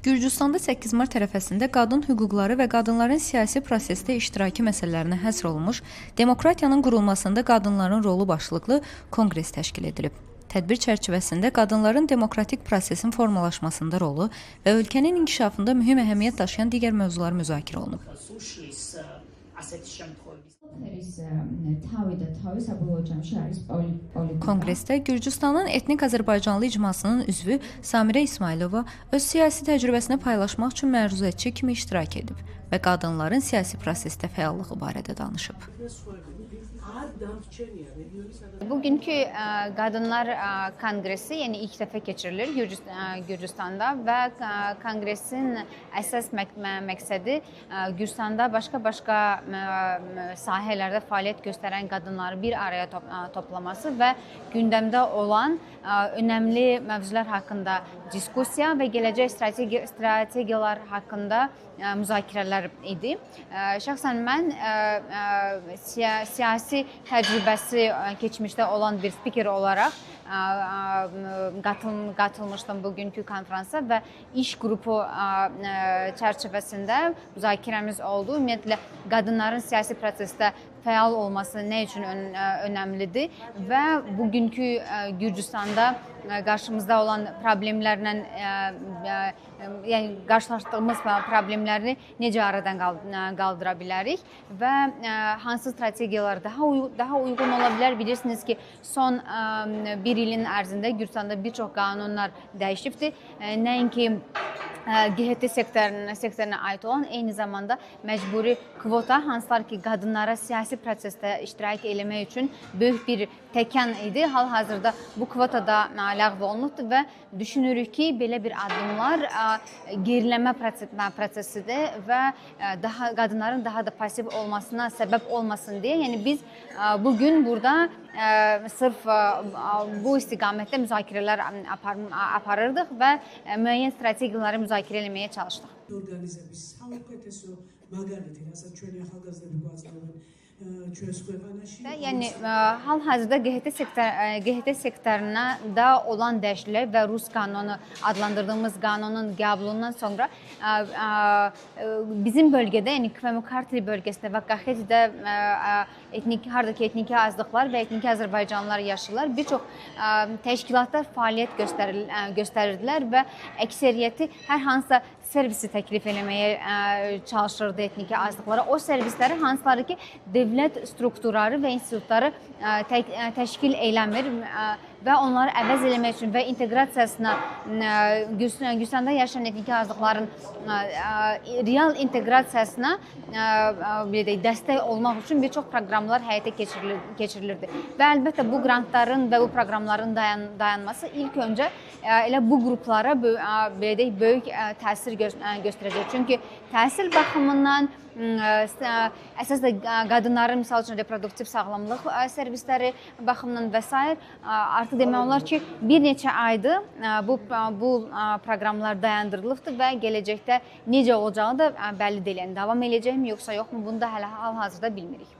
Gürcüstanda 8 mart ərəfəsində qadın hüquqları və qadınların siyasi prosesdə iştirakı məsələlərinə həsr olunmuş Demokratiyanın qurulmasında qadınların rolu başlıqlı konqres təşkil edilib. Tədbir çərçivəsində qadınların demokratik prosesin formalaşmasında rolu və ölkənin inkişafında mühüm əhəmiyyət daşıyan digər mövzular müzakirə olunub. Konqresdə Gürcüstanın etnik Azərbaycanlı icmasının üzvü Samirə İsmailova öz siyasi təcrübəsini paylaşmaq üçün məruzətçi kimi iştirak edib və qadınların siyasi prosesdə fəallığı barədə danışıb. Bugünkü Qadınlar Konqresi ilk dəfə keçirilir Gürcüstanda və konqresin əsas məqsədi Gürcüstanda başqa sahələrdə fəaliyyət göstərən qadınları bir araya toplaması və gündəmdə olan önəmli mövzular haqqında diskussiya və gələcək strategiyalar haqqında müzakirələr idi. Şəxsən mən siyasi təcrübəsi keçmişdə olan bir spiker olaraq qatılmışdım bugünkü konfransa və iş qrupu çərçivəsində müzakirəmiz oldu. Ümumiyyətlə, qadınların siyasi prosesdə fəal olması nə üçün önəmlidir və bugünkü Gürcüstanda qarşımızda olan problemlərlə, qarşılaşdığımız problemləri necə aradan qaldıra bilərik və hansı strategiyalar daha uyğun ola bilər. Bilirsiniz ki, son bir ilin ərzində Gürcüstanda bir çox qanunlar dəyişibdir. Nəinki GHT sektoruna aid olan, eyni zamanda məcburi kvota, hansılar ki, qadınlara siyasi prosesdə iştirak eləmək üçün böyük bir təkan idi. Hal-hazırda bu kvota da ləğv olunubdur və düşünürük ki, belə bir addımlar geriləmə prosesidir və qadınların daha da pasiv olmasına səbəb olmasın deyə. Yəni biz bugün burada sırf bu istiqamətdə müzakirələr aparırdıq və müəyyən strategiyaları müzakirə eləməyə çalışdıq. Yəni hal-hazırda GHT sektoruna da olan dəyişikliklər və Rus qanunu adlandırdığımız qanunun qəbulundan sonra bizim bölgədə, yəni Kvemkartli bölgəsində və Qaxetidə hardakı etniki azlıqlar və etniki Azərbaycanlılar yaşayırlar. Bir çox təşkilatlar fəaliyyət göstərirdilər və əksəriyyəti hər hansısa servisi təklif eləməyə çalışırdı etniki azlıqlara. O servisləri hansıları ki, dövlət strukturları və institutları təşkil eləmir və onları əvəz eləmək üçün və inteqrasiyasına Gürcüstanda yaşayan etniki azlıqların real inteqrasiyasına dəstək olmaq üçün bir çox proqramlar həyata keçirilirdi. Və əlbəttə bu qrantların və bu proqramların dayanması ilk öncə elə bu qruplara böyük təsir göstərəcək. Çünki təhsil baxımından əsas da qadınların, misal üçün, reproduktiv sağlamlıq servisləri baxımından və s. artıq demək olar ki, bir neçə aydır bu proqramlar dayandırılıbdır və gələcəkdə necə olacağı da bəlli deyil. Yəni, davam eləyəcəkmi, yoxsa yoxmu, bunu da hələ hal-hazırda bilmirik.